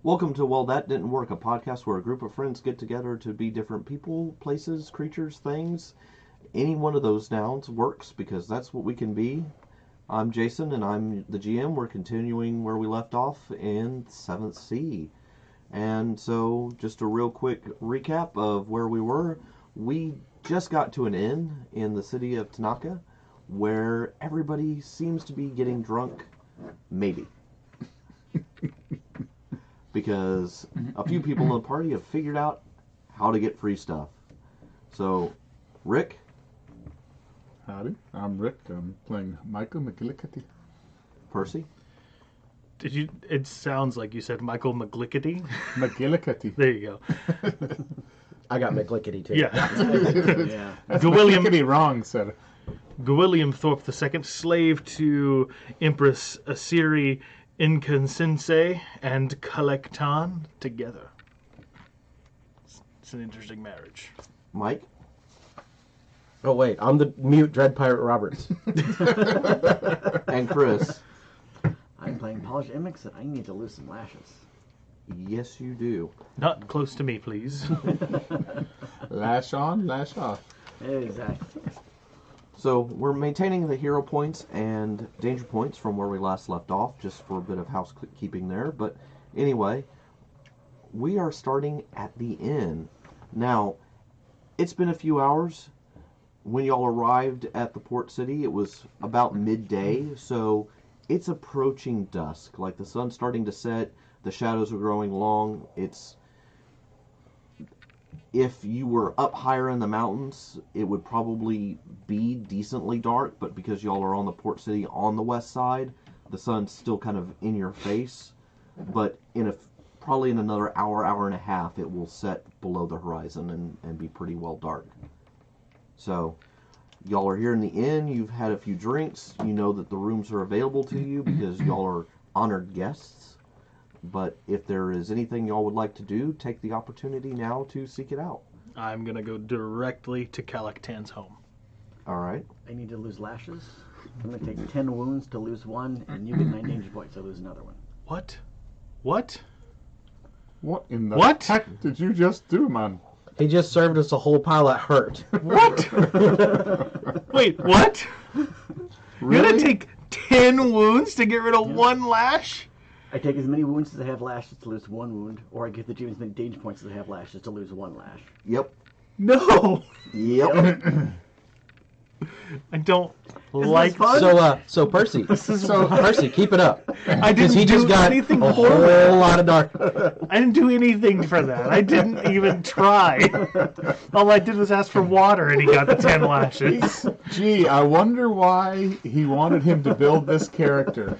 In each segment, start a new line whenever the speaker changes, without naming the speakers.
Welcome to Well, That Didn't Work, a podcast where a group of friends get together to be different people, places, creatures, things. Any one of those nouns works because that's what we can be. I'm Jason and I'm the GM. We're continuing where we left off in 7th Sea. And so, just a real quick recap of where we were. We just got to an inn in the city of Tanaka where everybody seems to be getting drunk, maybe. Because a few people in the party have figured out how to get free stuff. So, Rick?
Howdy, I'm Rick. I'm playing Michael McGillicuddy.
Percy?
It sounds like you said Michael McGlickety.
McGillicuddy.
There you go.
I got McGlickety too.
Yeah.
Yeah. That's McGlickety wrong, sir.
Gwilliam Thorpe II, slave to Empress Asiri Inconsense and Collectan together. It's an interesting marriage.
Mike?
Oh wait, I'm the mute Dread Pirate Roberts.
And Chris?
I'm playing Polished Emmix and I need to lose some lashes.
Yes, you do.
Not close to me, please.
Lash on, lash off.
Exactly.
So, we're maintaining the hero points and danger points from where we last left off, just for a bit of housekeeping there. But anyway, we are starting at the inn. Now, it's been a few hours. When y'all arrived at the port city, it was about midday, so it's approaching dusk. Like, the sun's starting to set, the shadows are growing long. If you were up higher in the mountains, it would probably be decently dark, but because y'all are on the port city on the west side, the sun's still kind of in your face. But probably in another hour and a half, it will set below the horizon and be pretty well dark. So, y'all are here in the inn, you've had a few drinks, you know that the rooms are available to you because y'all are honored guests. But if there is anything y'all would like to do, take the opportunity now to seek it out.
I'm going to go directly to Collectan's home.
All right.
I need to lose lashes. I'm going to take 10 wounds to lose one, and you get 9 danger points to lose another one.
What? What?
What in the
What?
heck did you just do, man?
He just served us a whole pile of hurt.
What? Wait, what?
Really?
You're going to take 10 wounds to get rid of one lash?
I take as many wounds as I have lashes to lose one wound, or I give the GM as many danger points as I have lashes to lose one lash.
Yep.
No.
Yep.
I don't like
fun?
So Percy,
So
Percy, keep it up.
I
Because
didn't
he just
do
got
anything
a
for
whole
that.
lot of dark.
I didn't do anything for that. I didn't even try. All I did was ask for water, and he got the 10 lashes.
gee, I wonder why he wanted him to build this character.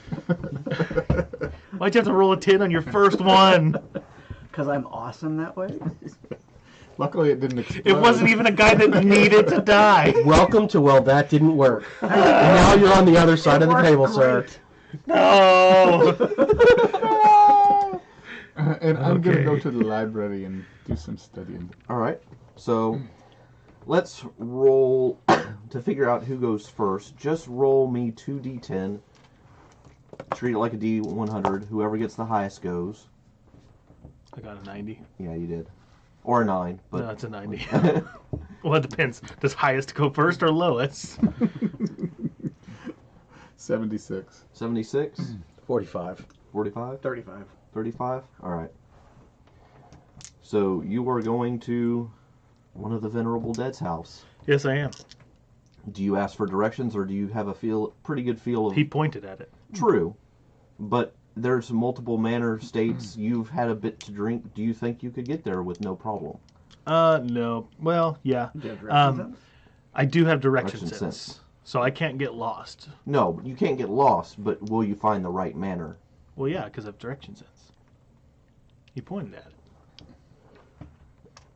Why'd you have to roll a 10 on your first one?
Because I'm awesome that way?
Luckily, it didn't explode.
It wasn't even a guy that needed to die.
Welcome to Well, That Didn't Work. And now you're on the other side of the table, sir.
No.
And I'm going to
Okay.
go to the library and do some studying.
All right. So, let's roll to figure out who goes first. Just roll me 2d10. Treat it like a d100. Whoever gets the highest goes.
I got a 90.
Yeah, you did. Or a 9. But
No, it's a 90. Well, it depends. Does highest go first or lowest?
76.
76?
45.
45?
35.
35? Alright. So, you are going to one of the Venerable Dead's house.
Yes, I am.
Do you ask for directions, or do you have a pretty good feel of...
He pointed at it.
True. But there's multiple manor states. You've had a bit to drink. Do you think you could get there with no problem?
No. Well, yeah.
Do you have direction sense?
I do have direction
Direction
sense.
sense.
So I can't get lost.
No, you can't get lost, but will you find the right manor?
Well, yeah, because I have direction sense. He pointed at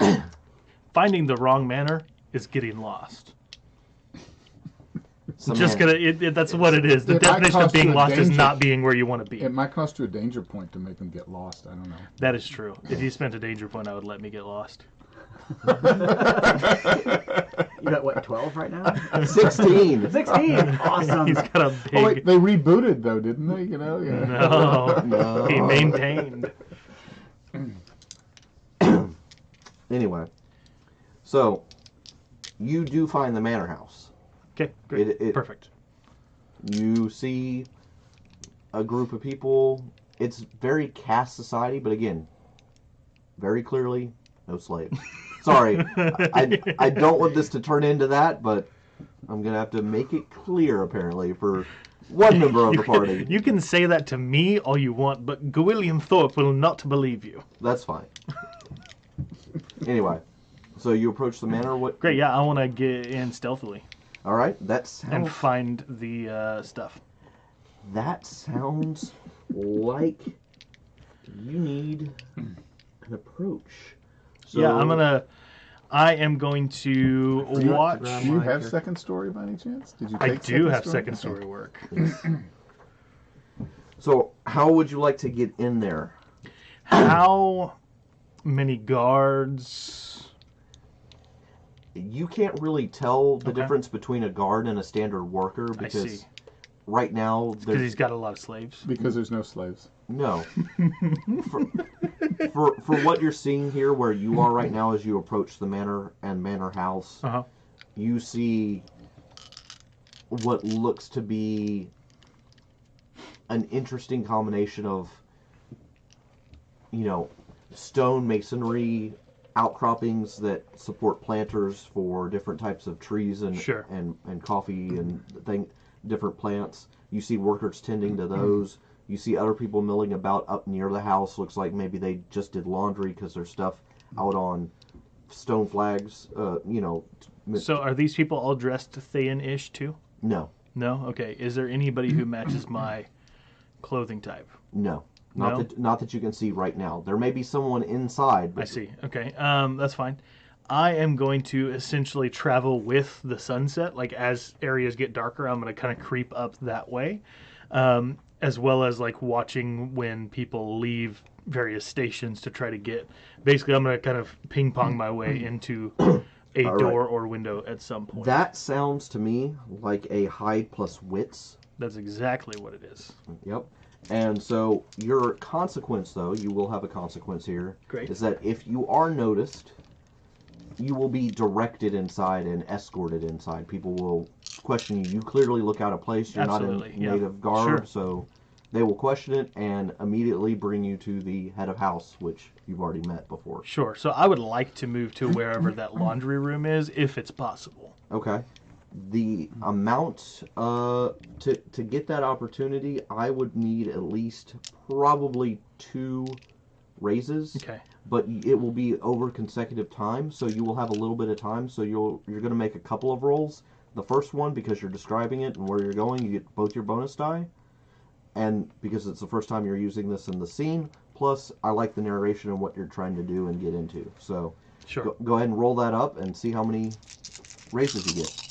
it. Finding the wrong manor is getting lost. Just gonna. That's what it is. The
It might
definition of
cost you
being
a
lost is
danger.
not being where you want to be.
It might cost you a danger point to make him get lost. I don't know.
That is true. If you spent a danger point, I would let me get lost.
You got, what, 12 right now?
16!
16! Awesome.
He's got a big.
Oh wait, they rebooted though, didn't they? You know, yeah.
No,
No.
he maintained.
Anyway, so you do find the manor house.
Okay, great. Perfect.
You see a group of people. It's very caste society, but again, very clearly, no slaves. Sorry, I don't want this to turn into that, but I'm going to have to make it clear, apparently, for one member of the party.
You can say that to me all you want, but Gwilliam Thorpe will not believe you.
That's fine. Anyway, so you approach the manor. What?
Great, yeah, I want to get in stealthily.
All right, that sounds...
And find the stuff.
That sounds like you need an approach. So,
Yeah, I am going to watch.
Do you have second story by any chance? Did you?
I
Take
do have
story?
second story work.
So, how would you like to get in there?
How many guards?
You can't really tell the
Okay.
difference between a guard and a standard worker
I
because
see.
right now
Because he's got a lot of slaves.
Because there's no slaves.
no. For what you're seeing here, where you are right now, as you approach the manor and manor house,
Uh huh.
you see what looks to be an interesting combination of, stone masonry outcroppings that support planters for different types of trees and
Sure.
and coffee and different plants. You see workers tending to those. You see other people milling about up near the house. Looks like maybe they just did laundry because there's stuff out on stone flags.
So are these people all dressed Thayan-ish too?
No,
No? Okay. Is there anybody who matches my clothing type?
no.
No?
Not that you can see right now. There may be someone inside. But
I see. Okay. That's fine. I am going to essentially travel with the sunset. Like as areas get darker, I'm going to kind of creep up that way, as well as like watching when people leave various stations to try to get. Basically, I'm going to kind of ping pong my way into a
All
door or window at some point.
That sounds to me like a hide plus wits.
That's exactly what it is.
Yep. And so your consequence, though, you will have a consequence here.
Great.
Is that if you are noticed, you will be directed inside and escorted inside. People will question you. You clearly look out of place. You're
Absolutely,
not in
yeah.
native garb,
Sure.
so they will question it and immediately bring you to the head of house, which you've already met before.
Sure. So I would like to move to wherever that laundry room is, if it's possible.
Okay. The amount to get that opportunity, I would need at least probably 2 raises.
Okay.
But it will be over consecutive time, so you will have a little bit of time. So you're going to make a couple of rolls. The first one, because you're describing it and where you're going, you get both your bonus die. And because it's the first time you're using this in the scene, plus I like the narration and what you're trying to do and get into. So
Sure.
go ahead and roll that up and see how many raises you get.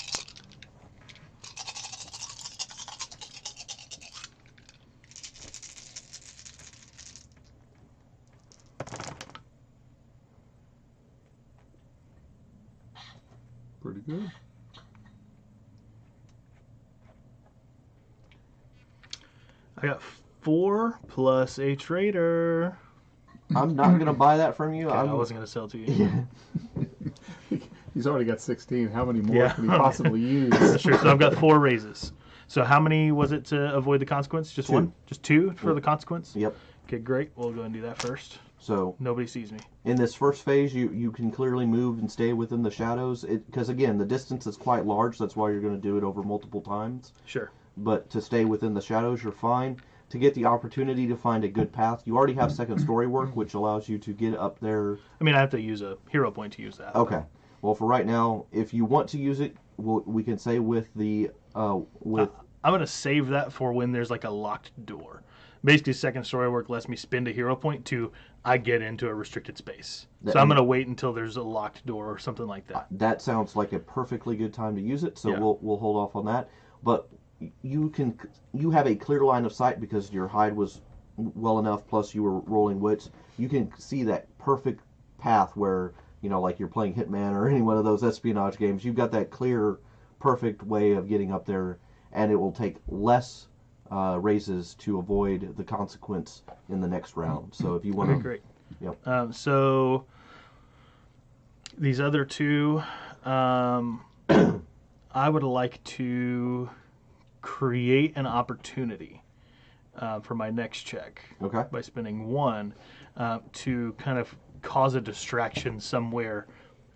Pretty good.
I got 4 plus a trader.
I'm not going to buy that from you.
Okay, I
I'm,
wasn't going to sell to you.
He's already got 16. How many more
Yeah.
can he possibly use?
That's true. So I've got 4 raises. So how many was it to avoid the consequence? Just
2.
1? Just 2 for
Yep.
the consequence?
Yep.
Okay, great. We'll go and do that first.
So
Nobody sees me.
in this first phase, you can clearly move and stay within the shadows. Because again, the distance is quite large. That's why you're going to do it over multiple times.
Sure.
But to stay within the shadows, you're fine. To get the opportunity to find a good path, you already have second story work, which allows you to get up there.
I mean, I have to use a hero point to use that.
Okay. Well, for right now, if you want to use it, we can say with the
I'm going to save that for when there's like a locked door. Basically, second story work lets me spend a hero point to I get into a restricted space. So I'm going to wait until there's a locked door or something like that.
That sounds like a perfectly good time to use it. So
Yeah.
we'll hold off on that. But you have a clear line of sight because your hide was well enough. Plus you were rolling wits. You can see that perfect path where like you're playing Hitman or any one of those espionage games. You've got that clear, perfect way of getting up there, and it will take less raises to avoid the consequence in the next round. So if you want
Okay,
to,
great.
Yep.
So These other two, I would like to create an opportunity for my next check
Okay.
by spending one to kind of cause a distraction somewhere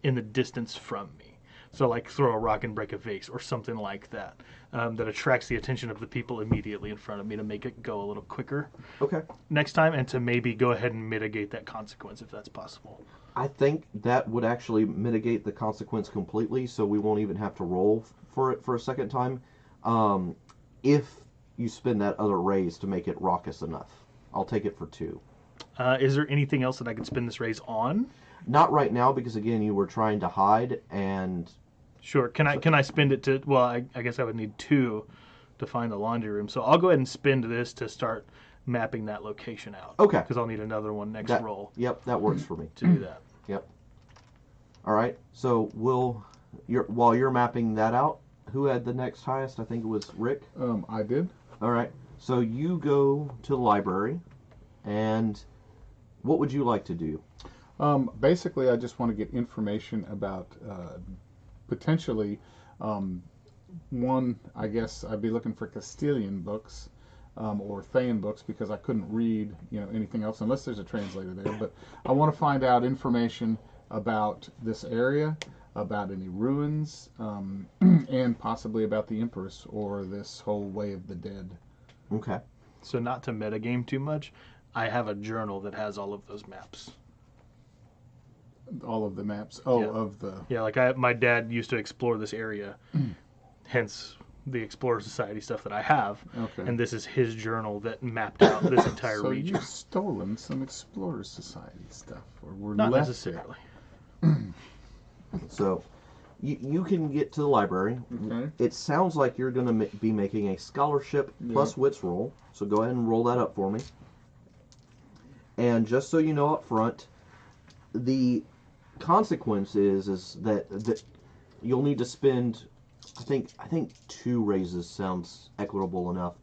in the distance from me. So, like throw a rock and break a vase or something like that, that attracts the attention of the people immediately in front of me to make it go a little quicker
Okay.
next time, and to maybe go ahead and mitigate that consequence if that's possible.
I think that would actually mitigate the consequence completely, so we won't even have to roll for it for a second time. If you spend that other raise to make it raucous enough, I'll take it for 2.
Is there anything else that I could spend this raise on?
Not right now, because again, you were trying to hide, and
Sure. Can I spend it to? Well, I guess I would need 2 to find the laundry room. So I'll go ahead and spend this to start mapping that location out.
Okay.
Because I'll need another one next
that,
roll
Yep, that works for me.
to do that.
Yep. All right. So while you're mapping that out, who had the next highest? I think it was Rick.
I did.
All right. So you go to the library, and what would you like to do?
Basically, I just want to get information about potentially one. I guess I'd be looking for Castilian books or Thayan books because I couldn't read, anything else unless there's a translator there. But I want to find out information about this area, about any ruins, and possibly about the Empress or this whole Way of the Dead.
Okay.
So not to metagame too much, I have a journal that has all of those maps.
All of the maps. Oh,
Yeah.
of the.
Yeah, like my dad used to explore this area, hence the Explorer Society stuff that I have.
Okay.
And this is his journal that mapped out this entire
So
region.
you've stolen some Explorer Society stuff, or were
Not
left
necessarily.
So you can get to the library.
Okay.
It sounds like you're going to be making a scholarship plus wits roll. So go ahead and roll that up for me. And just so you know up front, the consequence is that you'll need to spend, I think 2 raises sounds equitable enough,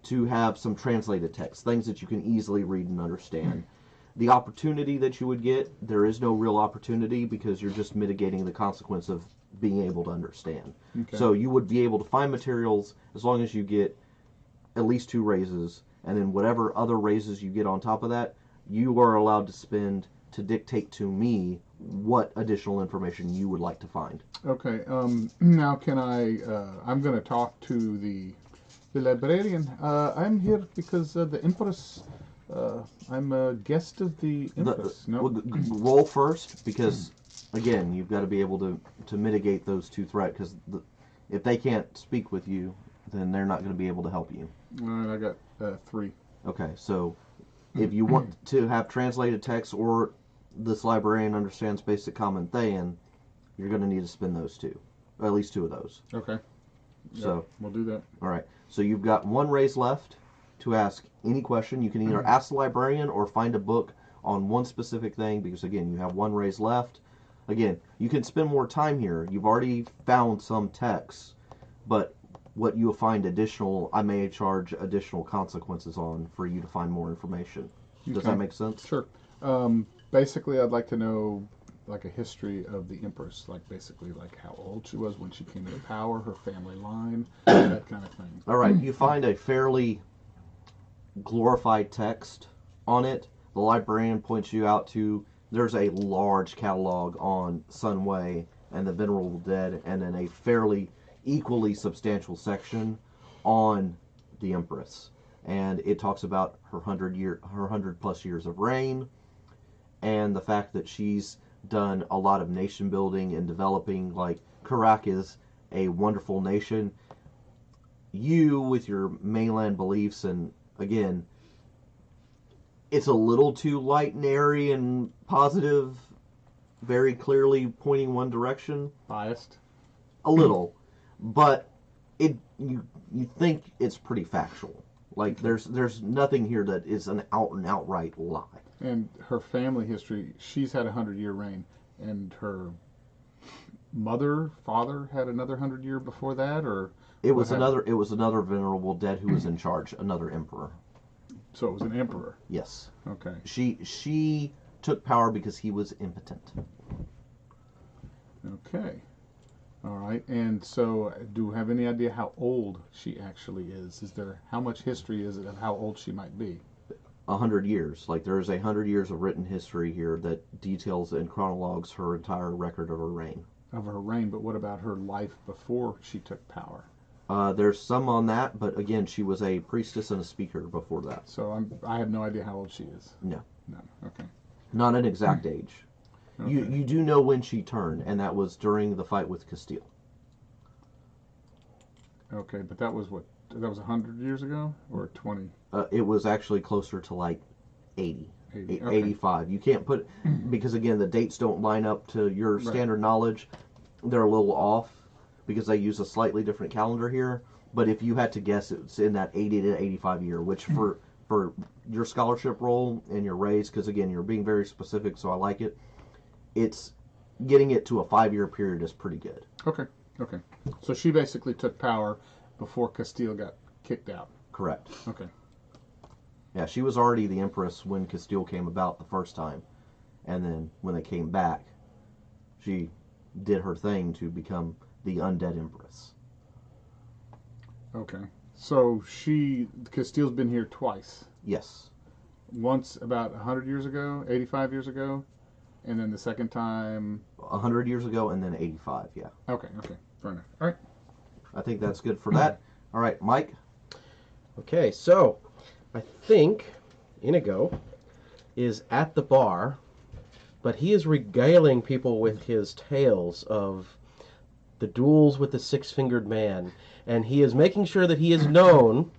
to have some translated text, things that you can easily read and understand. The opportunity that you would get, there is no real opportunity because you're just mitigating the consequence of being able to understand.
Okay.
So you would be able to find materials as long as you get at least 2 raises, and then whatever other raises you get on top of that, you are allowed to spend to dictate to me what additional information you would like to find.
Okay. Now, can I? I'm going to talk to the librarian. I'm here because the Empress. I'm a guest of the Empress.
Roll first, because again, you've got to be able to mitigate those 2 threats. Because if they can't speak with you, then they're not going to be able to help you.
All right, I got 3.
Okay, so if you want to have translated text or this librarian understands basic common Thayan, you're going to need to spend those 2, or at least 2 of those.
Okay.
So
we'll do that.
all right, so you've got 1 raise left to ask any question. You can either ask the librarian or find a book on one specific thing, because again, you have 1 raise left. Again, you can spend more time here. You've already found some texts, but what you'll find additional, I may charge additional consequences on for you to find more information. Does
Okay.
that make sense?
Sure. Basically, I'd like to know like a history of the Empress, like basically like how old she was when she came into power, her family line, that kind of thing.
All right, you find a fairly glorified text on it. The librarian points you out to, there's a large catalog on Sunway and the Venerable Dead, and then a fairly equally substantial section on the Empress. And it talks about her 100+ years of reign, and the fact that she's done a lot of nation building and developing. Like, Karak is a wonderful nation. You, with your mainland beliefs, and again, it's a little too light and airy and positive, very clearly pointing one direction.
Biased.
A little, but you think it's pretty factual. Like, there's nothing here that is an out and outright lie.
And her family history, she's had a 100-year reign, and her father had another 100-year before that, or
It was another Venerable Dead who was in charge, another emperor.
so it was an emperor.
Yes.
Okay.
She took power because he was impotent.
Okay. All right. And so, do we have any idea how old she actually is? How much history is it of how old she might be?
100 years. Like there's 100 years of written history here that details and chronologues her entire record of her reign.
Of her reign, but what about her life before she took power?
There's some on that, but again, she was a priestess and a speaker before that.
So I have no idea how old she is.
No.
No. Okay.
Not an exact age.
Okay.
You do know when she turned, and that was during the fight with Castile.
Okay, but that was 100 years ago or 20?
It was actually closer to like 80.
80. Okay.
85. You can't put, because again, the dates don't line up to your standard knowledge. They're a little off because they use a slightly different calendar here. But if you had to guess, it's in that 80 to 85 year, which for your scholarship role and your raise, because again, you're being very specific, so I like it. It's getting it to a 5-year period is pretty good.
Okay. Okay. So she basically took power before Castile got kicked out.
Correct.
Okay.
Yeah, she was already the empress when Castile came about the first time. And then when they came back, she did her thing to become the undead empress.
Okay. So Castile's been here twice.
Yes.
Once about 100 years ago, 85 years ago, and then the second time...
100 years ago and then 85, yeah.
Okay, fair enough. All right.
I think that's good for that. All right, Mike?
Okay, so I think Inigo is at the bar, but he is regaling people with his tales of the duels with the six-fingered man, and he is making sure that he is known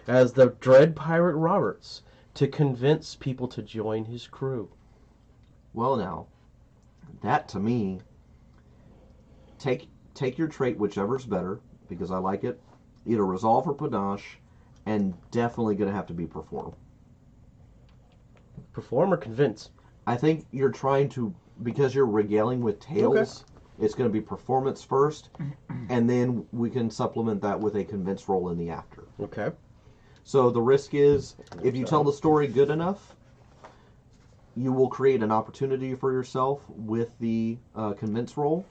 as the Dread Pirate Roberts to convince people to join his crew.
Well, now, that to me, take your trait, whichever's better, because I like it. Either resolve or panache, and definitely going to have to be perform.
Perform or convince?
I think you're trying to, because you're regaling with tales, it's going to be performance first, and then we can supplement that with a convince roll in the after.
Okay.
So the risk is, if you tell the story good enough, you will create an opportunity for yourself with the convince roll,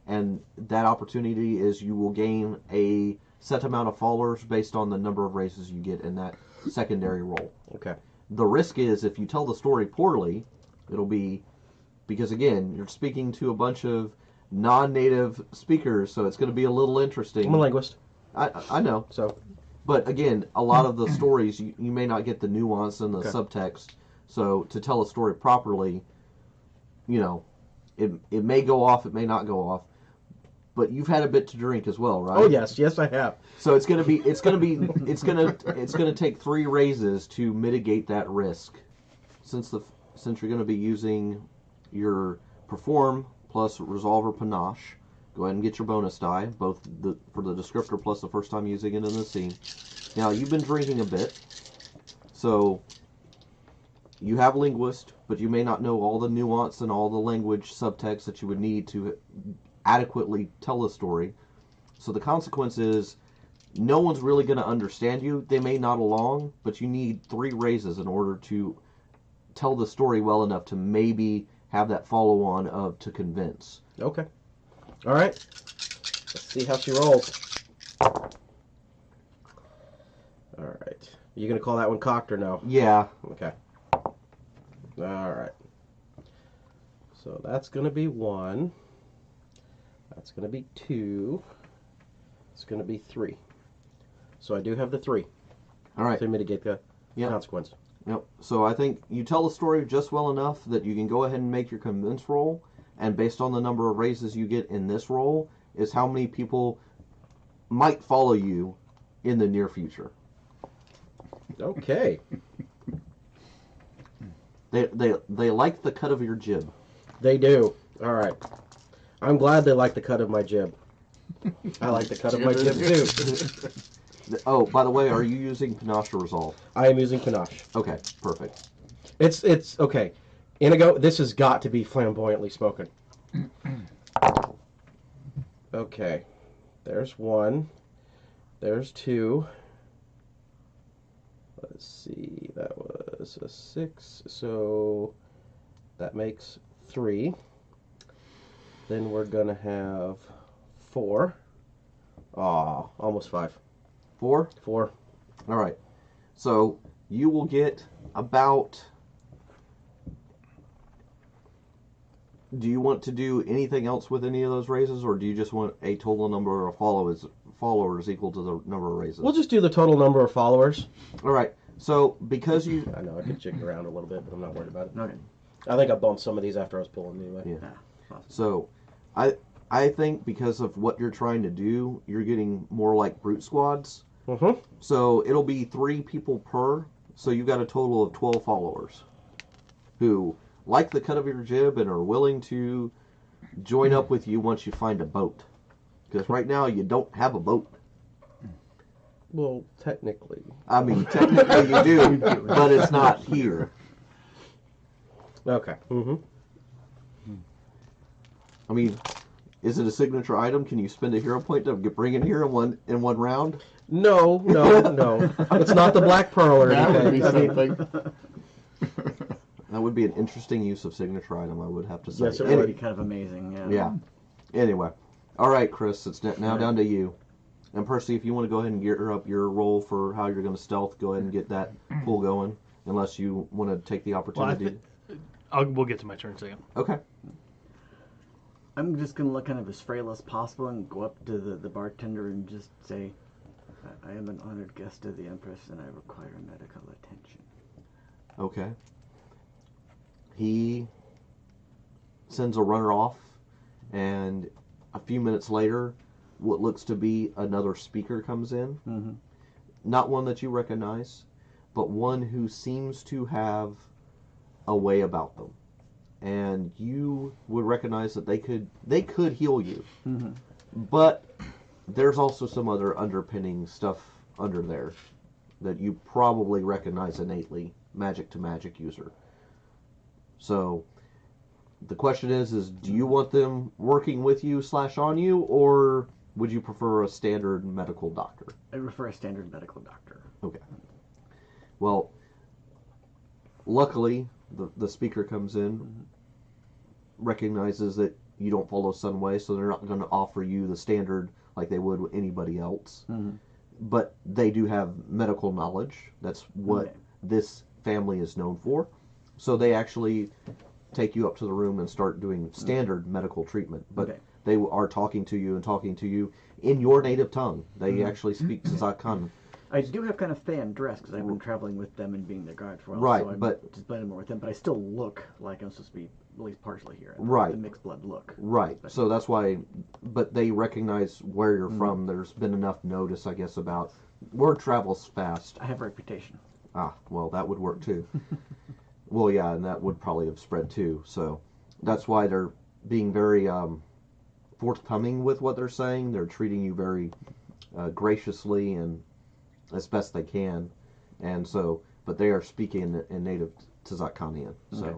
and that opportunity is you will gain a set amount of followers based on the number of races you get in that secondary roll.
Okay.
The risk is, if you tell the story poorly, it'll be, because again, you're speaking to a bunch of non-native speakers, so it's going to be a little interesting.
I'm a linguist.
I know.
So,
but again, a lot of the stories, you may not get the nuance and the subtext. So to tell a story properly, it may go off, it may not go off. But you've had a bit to drink as well, right?
oh yes, I have.
So it's gonna take 3 raises to mitigate that risk. Since you're gonna be using your perform plus resolve or panache, go ahead and get your bonus die, both for the descriptor plus the first time using it in the scene. Now you've been drinking a bit, so you have linguist, but you may not know all the nuance and all the language subtext that you would need to adequately tell the story. So the consequence is no one's really going to understand you. They may nod along, but you need 3 raises in order to tell the story well enough to maybe have that follow-on of to convince.
Okay. All right. Let's see how she rolls. All right. Are you going to call that one cocked or no?
Yeah.
Okay. All right. So that's going to be 1. That's going to be 2. It's going to be 3. So I do have the 3
All right.
to mitigate the consequence.
Yep. So I think you tell the story just well enough that you can go ahead and make your convince roll, and based on the number of raises you get in this roll is how many people might follow you in the near future.
Okay.
They like the cut of your jib.
They do. All right. I'm glad they like the cut of my jib. I like the cut of my jib too.
Oh, by the way, are you using panache or resolve?
I am using panache.
Okay, perfect.
It's okay. Inigo, this has got to be flamboyantly spoken. Okay. There's 1. There's 2. Let's see. That was a 6. So that makes 3. Then we're going to have 4. Aw, almost 5.
4?
4.
All right. So you will get about... Do you want to do anything else with any of those raises, or do you just want a total number of followers equal to the number of raises?
We'll just do the total number of followers.
All right. So because you...
I know I could jiggle around a little bit, but I'm not worried about it.
Okay.
I think I bumped some of these after I was pulling anyway.
Yeah.
Awesome.
So I think because of what you're trying to do, you're getting more like brute squads.
Mm-hmm.
So it'll be 3 people per. So you've got a total of 12 followers who like the cut of your jib and are willing to join up with you once you find a boat. Because right now you don't have a boat.
Well, technically.
I mean, technically you do, but it's not here.
Okay. Mm-hmm.
I mean, is it a signature item? Can you spend a hero point to bring it here in one round?
No. It's not the Black Pearl or
That would be
anything. I mean,
something.
That would be an interesting use of signature item, I would have to say.
Yes, it
That would
would.
be kind of amazing. Yeah.
Yeah. Anyway. All right, Chris, it's now down to you. And Percy, if you want to go ahead and gear up your roll for how you're going to stealth, go ahead and get that pull going, unless you want to take the opportunity.
We'll get to my turn in a second.
Okay.
I'm just gonna look kind of as frail as possible and go up to the bartender and just say, I am an honored guest of the Empress and I require medical attention.
Okay. He sends a runner off, and a few minutes later, what looks to be another speaker comes in.
Mm-hmm.
Not one that you recognize, but one who seems to have a way about them. And you would recognize that they could heal you.
Mm-hmm.
But there's also some other underpinning stuff under there that you probably recognize innately, magic to magic user. So the question is do you want them working with you / on you, or would you prefer a standard medical doctor?
I prefer a standard medical doctor.
Okay. Well, luckily, the speaker comes in, recognizes that you don't follow Sunway, so they're not going to offer you the standard like they would with anybody else.
Mm-hmm.
But they do have medical knowledge. That's what
Okay.
this family is known for. So they actually take you up to the room and start doing standard medical treatment. But
Okay.
they are talking to you in your native tongue. They actually speak Zakan.
I do have kind of fan dress because I've been traveling with them and being their guide for a while.
Right,
so I'm
but-
just blending more with them. But I still look like I'm supposed to be at least partially here.
Right.
The mixed blood look.
Right.
But-
So that's why, but they recognize where you're from. There's been enough notice, I guess, about word travels fast.
I have a reputation.
Ah, well, that would work too. Well, yeah, and that would probably have spread too. So that's why they're being very forthcoming with what they're saying. They're treating you very graciously and as best they can. And so, but they are speaking in native Tzakanian. So,
Okay.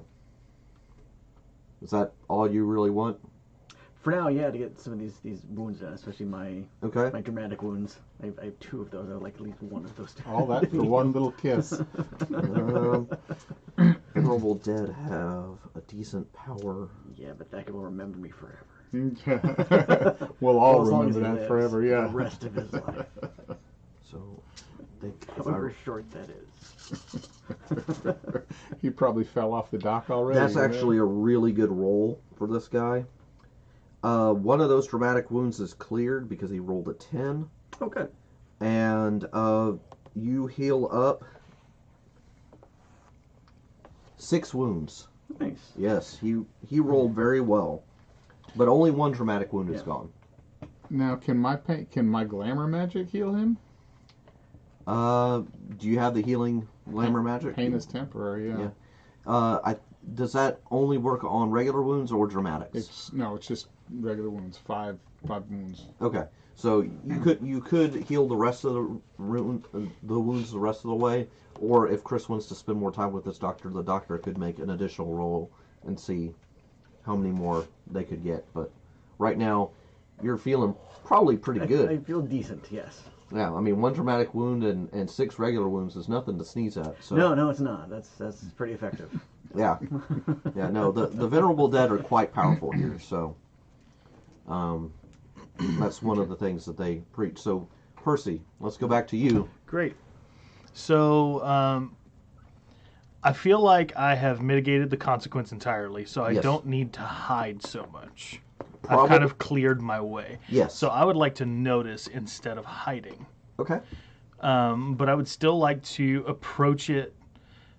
is that all you really want?
For now, yeah, to get some of these wounds done, especially my
Okay.
dramatic wounds. I have 2 of those. I would like at least one of those.
All that for one little kiss.
Venerable Dead have a decent power.
Yeah, but that guy will remember me forever.
We'll all
As long as
remember
he
that
lives
forever, yeah.
The rest of his life,
So, they,
however short that is.
He probably fell off the dock already.
that's
you know?
actually a really good roll for this guy. One of those dramatic wounds is cleared because he rolled a 10.
Oh, good.
And you heal up 6 wounds.
Nice.
Yes, he rolled very well. But only 1 dramatic wound is
Yeah.
gone.
Now, can my glamour magic heal him?
Do you have the healing glamour magic?
Pain is temporary, yeah.
Yeah. Does that only work on regular wounds or dramatics?
It's just regular wounds. Five wounds.
Okay, so you could heal the rest of the wounds the rest of the way, or if Chris wants to spend more time with this doctor, the doctor could make an additional roll and see how many more they could get. But right now, you're feeling probably pretty good.
I feel decent. Yes.
Yeah, I mean, 1 dramatic wound and 6 regular wounds is nothing to sneeze at. So
No, it's not. That's pretty effective.
yeah, yeah. No, the Venerable Dead are quite powerful here. So Um, that's one of the things that they preach. So, Percy, let's go back to you.
Great. So, I feel like I have mitigated the consequence entirely, so I
Yes.
don't need to hide so much. I've
Probably-
kind of cleared my way.
Yes.
So I would like to notice instead of hiding.
Okay.
But I would still like to approach it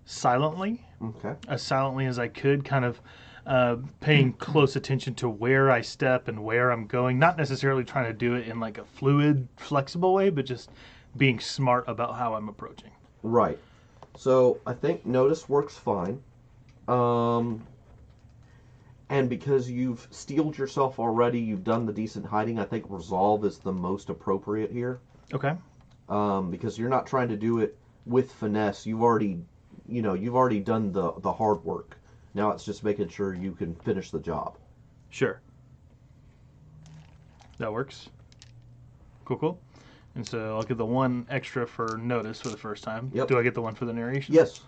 silently,
Okay.
as silently as I could, kind of paying close attention to where I step and where I'm going. Not necessarily trying to do it in like a fluid, flexible way, but just being smart about how I'm approaching.
Right. So I think notice works fine. And because you've steeled yourself already, you've done the decent hiding, I think resolve is the most appropriate here.
Okay.
Because you're not trying to do it with finesse. You've already done the hard work. Now it's just making sure you can finish the job.
Sure. That works. Cool. And so I'll get the one extra for notice for the first time.
Yep.
Do I get the one for the narration?
Yes.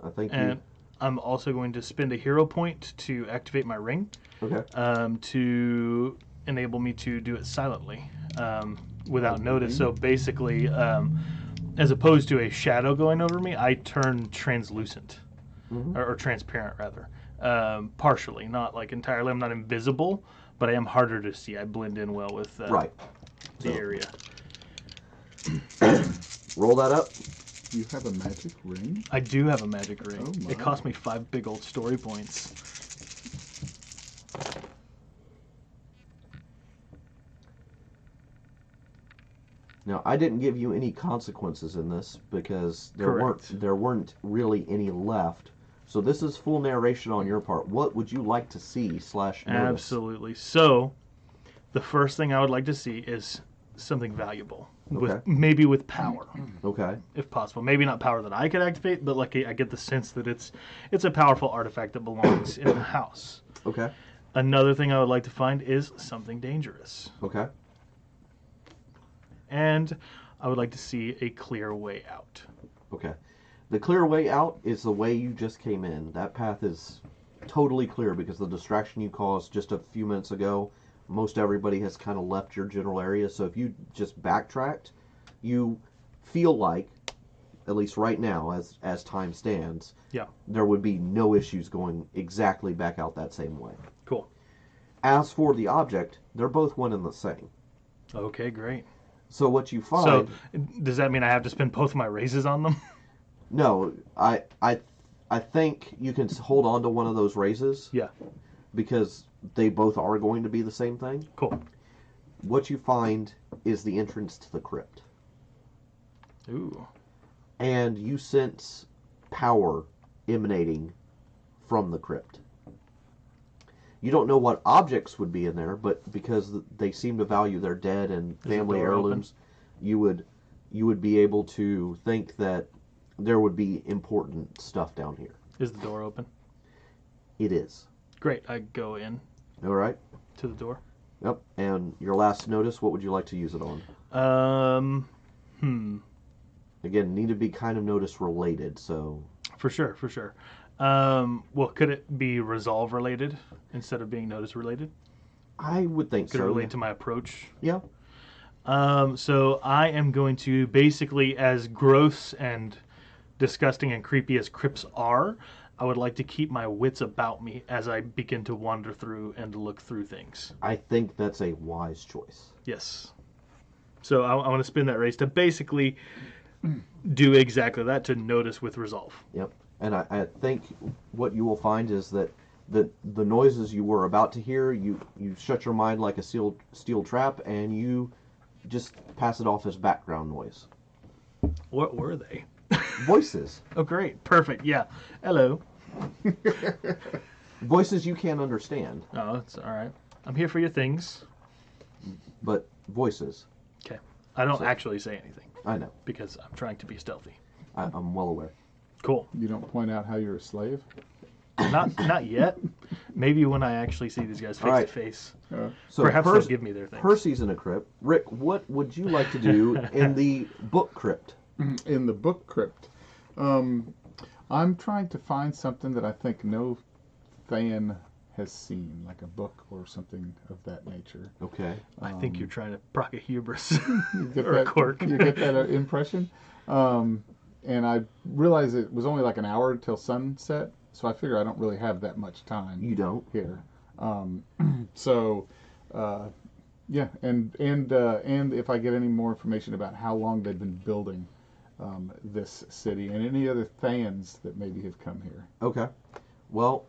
I think
And I'm also going to spend a hero point to activate my ring
Okay.
to enable me to do it silently without notice. So basically, as opposed to a shadow going over me, I turn translucent. Or transparent, rather. Partially, not like entirely. I'm not invisible, but I am harder to see. I blend in well with
Right.
the area.
Roll that up.
You have a magic ring?
I do have a magic ring.
Oh my.
It cost me 5 big old story points.
Now, I didn't give you any consequences in this because
Correct.
there weren't really any left. So this is full narration on your part. What would you like to see / notice?
Absolutely. So, the first thing I would like to see is something valuable,
Okay.
maybe with power,
Okay.
if possible. Maybe not power that I could activate, but like I get the sense that it's a powerful artifact that belongs in the house.
Okay.
Another thing I would like to find is something dangerous,
Okay.
and I would like to see a clear way out.
Okay. The clear way out is the way you just came in. That path is totally clear because the distraction you caused just a few minutes ago, most everybody has kind of left your general area. So if you just backtracked, you feel like, at least right now, as time stands,
Yeah.
there would be no issues going exactly back out that same way.
Cool.
As for the object, they're both one and the same.
Okay, great.
So what you find...
So, does that mean I have to spend both of my raises on them?
No, I think you can hold on to one of those raises.
Yeah.
Because they both are going to be the same thing.
Cool.
What you find is the entrance to the crypt.
Ooh.
And you sense power emanating from the crypt. You don't know what objects would be in there, but because they seem to value their dead and
the
family
door
heirlooms, you would be able to think that there would be important stuff down here.
Is the door open?
It is.
Great. I go in
All right.
to the door.
Yep. And your last notice, what would you like to use it on? Again, need to be kind of notice related, so...
For sure. Well, could it be resolve related instead of being notice related?
I would think
Could it
so.
relate to my approach?
Yeah.
So I am going to basically, as gross and disgusting and creepy as crypts are, I would like to keep my wits about me as I begin to wander through and look through things.
I think that's a wise choice.
Yes. So I want to spin that race to basically do exactly that, to notice with resolve.
Yep. And I think what you will find is that the noises you were about to hear, you shut your mind like a steel trap, and you just pass it off as background noise.
What were they?
Voices.
Oh, great. Perfect. Yeah. Hello.
Voices you can't understand,
Oh, it's all right. I'm here for your things.
but voices.
Okay. I don't actually say anything
I know.
because I'm trying to be stealthy.
I'm well aware.
Cool.
You don't point out how you're a slave?
Not yet. Maybe when I actually see these guys face
All right.
to face.
So
Perhaps they'll give me their things.
Percy's in a crypt. Rick, what would you like to do in the book crypt?
In the book crypt. I'm trying to find something that I think no fan has seen, like a book or something of that nature.
Okay.
I think you're trying to proc a hubris
You get
or a
that,
quirk.
you get that impression? And I realized it was only like an hour until sunset, so I figure I don't really have that much time
You don't.
here. So, yeah, and if I get any more information about how long they've been building this city and any other Thans that maybe have come here.
Okay. Well,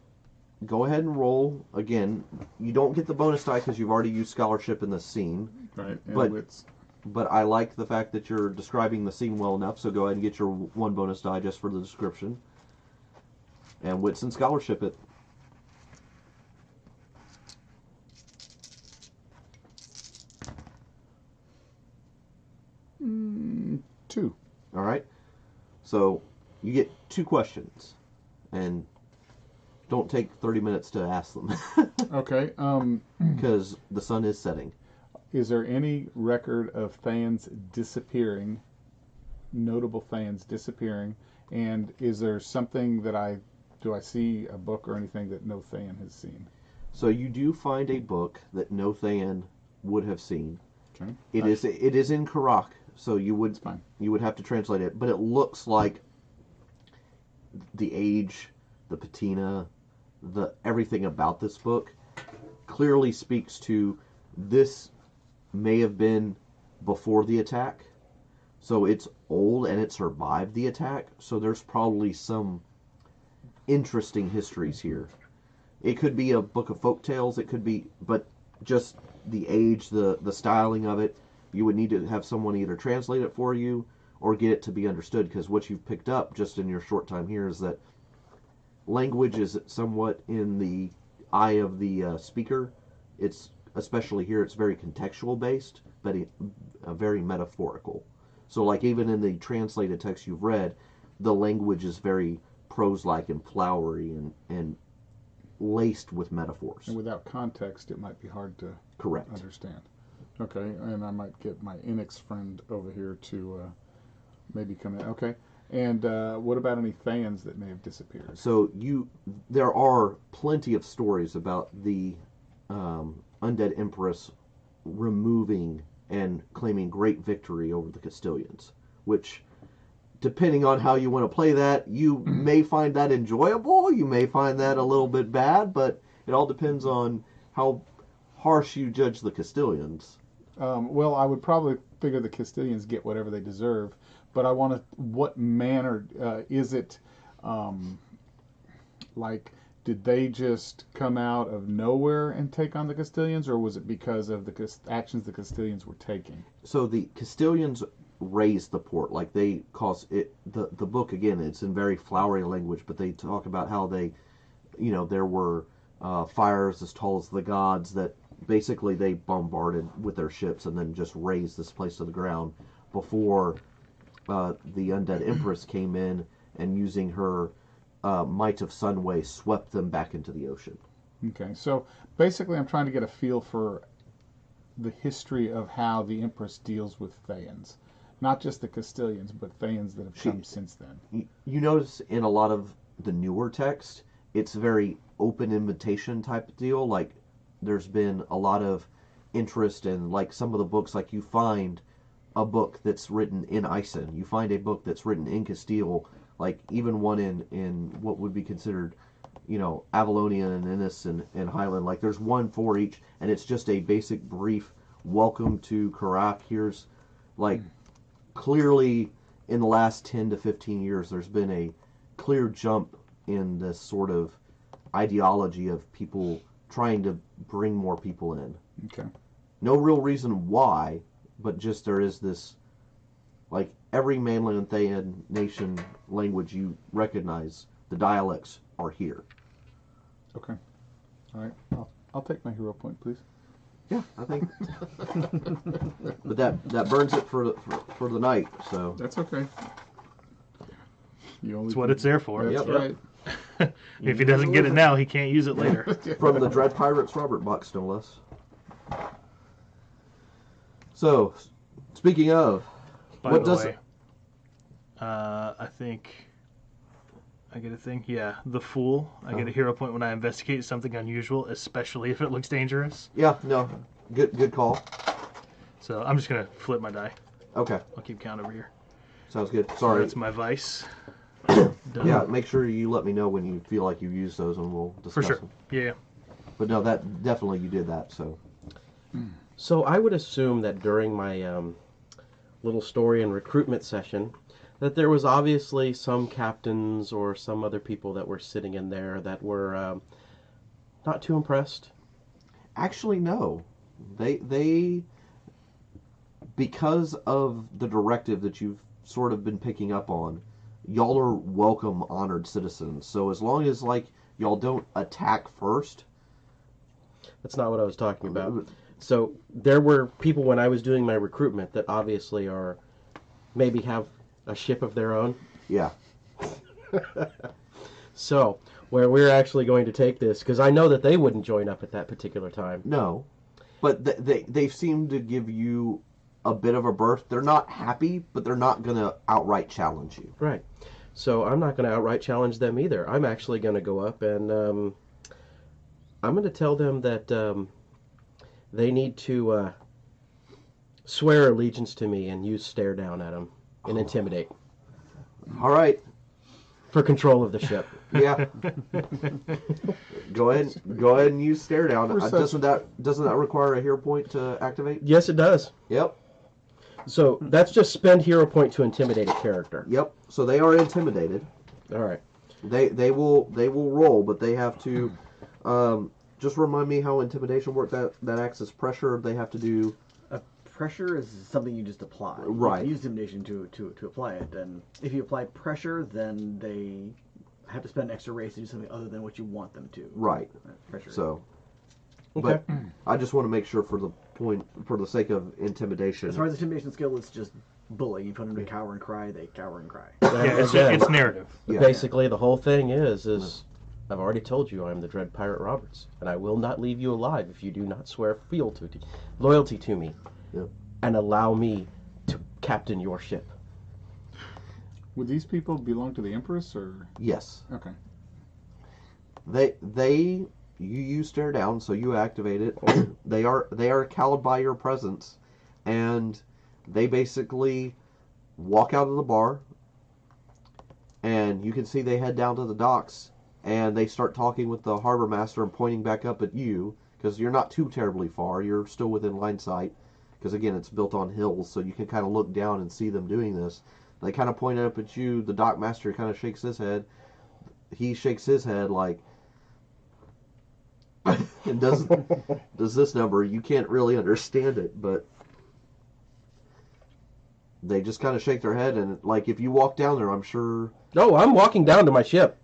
go ahead and roll again. You don't get the bonus die because you've already used scholarship in this scene.
Right. And
But-
wits.
But I like the fact that you're describing the scene well enough, so go ahead and get your one bonus die just for the description. And wits and scholarship it.
Two.
All right. So you get 2 questions, and don't take 30 minutes to ask them
Okay.
because the sun is setting.
Is there any record of Thans disappearing, notable Thans disappearing, and is there something that do I see a book or anything that no Than has seen?
So you do find a book that no Than would have seen.
Okay.
It is in Karak, so you would
It's fine.
you would have to translate it, but it looks like the age, the patina, the everything about this book clearly speaks to this may have been before the attack. So it's old and it survived the attack, so there's probably some interesting histories here. It could be a book of folk tales, it could be, but just the age, the styling of it, you would need to have someone either translate it for you or get it to be understood, because what you've picked up just in your short time here is that language is somewhat in the eye of the speaker. It's, especially here, it's very contextual based, but very metaphorical. So like even in the translated text you've read, the language is very prose-like and flowery and laced with metaphors.
And without context, it might be hard to
Correct.
understand. Okay, and I might get my Enix friend over here to maybe come in. Okay, and what about any Thans that may have disappeared?
So there are plenty of stories about the undead empress removing and claiming great victory over the Castilians, which, depending on how you want to play that, you may find that enjoyable, you may find that a little bit bad, but it all depends on how harsh you judge the Castilians.
Well, I would probably figure the Castilians get whatever they deserve, but I want to. What manner is it? Like, did they just come out of nowhere and take on the Castilians, or was it because of the actions the Castilians were taking?
So the Castilians raised the port, like they cause it. The book again, it's in very flowery language, but they talk about how they, there were fires as tall as the gods that basically they bombarded with their ships and then just razed this place to the ground before the undead empress came in and using her might of Sunway swept them back into the ocean.
Okay, so basically I'm trying to get a feel for the history of how the Empress deals with Thans. Not just the Castilians, but Thans that have come since then.
You notice in a lot of the newer text, it's very open invitation type deal. Like, there's been a lot of interest in, like, some of the books, like you find a book that's written in Isen. You find a book that's written in Castile, like even one in what would be considered, Avalonian and Innis and Highland. Like, there's one for each, and it's just a basic brief welcome to Karak. Here's, like, clearly in the last 10 to 15 years, there's been a clear jump in this sort of ideology of people trying to bring more people in.
Okay.
No real reason why, but just there is this, like, every mainland Thayan nation language you recognize, the dialects are here.
Okay. All right. I'll take my hero point, please.
Yeah, I think. But that burns it for the night. So
That's okay.
That's what it's there for.
That's
Yep.
right.
If he doesn't get it now, he can't use it later.
from the Dread Pirates Robert box, no less. So, speaking of,
By
what
the
does
way, I think I get a thing. Yeah, the Fool. I get a hero point when I investigate something unusual, especially if it looks dangerous.
Yeah, no, good call.
So I'm just gonna flip my die.
Okay,
I'll keep count over here.
sounds good.
So
Sorry.
that's my vice. Done.
Yeah, make sure you let me know when you feel like you've used those, and we'll discuss
For sure.
them.
Yeah.
But no, that definitely you did that. So
So I would assume that during my little story and recruitment session, that there was obviously some captains or some other people that were sitting in there that were not too impressed.
actually, no, they because of the directive that you've sort of been picking up on, y'all are welcome, honored citizens. So as long as like y'all don't attack first.
That's not what I was talking about. So there were people when I was doing my recruitment that obviously are maybe have a ship of their own.
Yeah.
So where we're actually going to take this, because I know that they wouldn't join up at that particular time.
No, but they seem to give you a bit of a berth. They're not happy, but they're not gonna outright challenge you.
Right. So I'm not going to outright challenge them either. I'm actually going to go up and I'm going to tell them that they need to swear allegiance to me and use stare down at them and intimidate
All right.
for control of the ship.
Yeah. Go ahead and use stare down.
For such-
Doesn't that require a hero point to activate?
Yes, it does.
Yep.
So that's just spend hero point to intimidate a character.
Yep. So they are intimidated.
All right.
They will roll, but they have to just remind me how intimidation works. That acts as pressure. They have to do
Pressure is something you just apply.
Right.
You can use intimidation to apply it, and if you apply pressure, then they have to spend an extra race to do something other than what you want them to.
right.
Pressure.
So,
Okay.
but I just want to make sure for the sake of intimidation.
As far as the intimidation skill, it's just bullying. You put them to cower and cry, they cower and cry.
Yeah,
Again,
it's narrative.
Yeah.
basically the whole thing is I've already told you I'm the Dread Pirate Roberts, and I will not leave you alive if you do not swear loyalty to me,
Yep.
and allow me to captain your ship.
Would these people belong to the Empress or?
Yes.
Okay.
You use stare down, so you activate it. they are cowed by your presence, and they basically walk out of the bar, and you can see they head down to the docks, and they start talking with the harbor master and pointing back up at you because you're not too terribly far. You're still within line sight because again it's built on hills, so you can kind of look down and see them doing this. They kind of point up at you. The dock master kind of shakes his head. He shakes his head like. And does this number. You can't really understand it, but they just kind of shake their head, and like if you walk down there, I'm sure.
No, I'm walking down to my ship.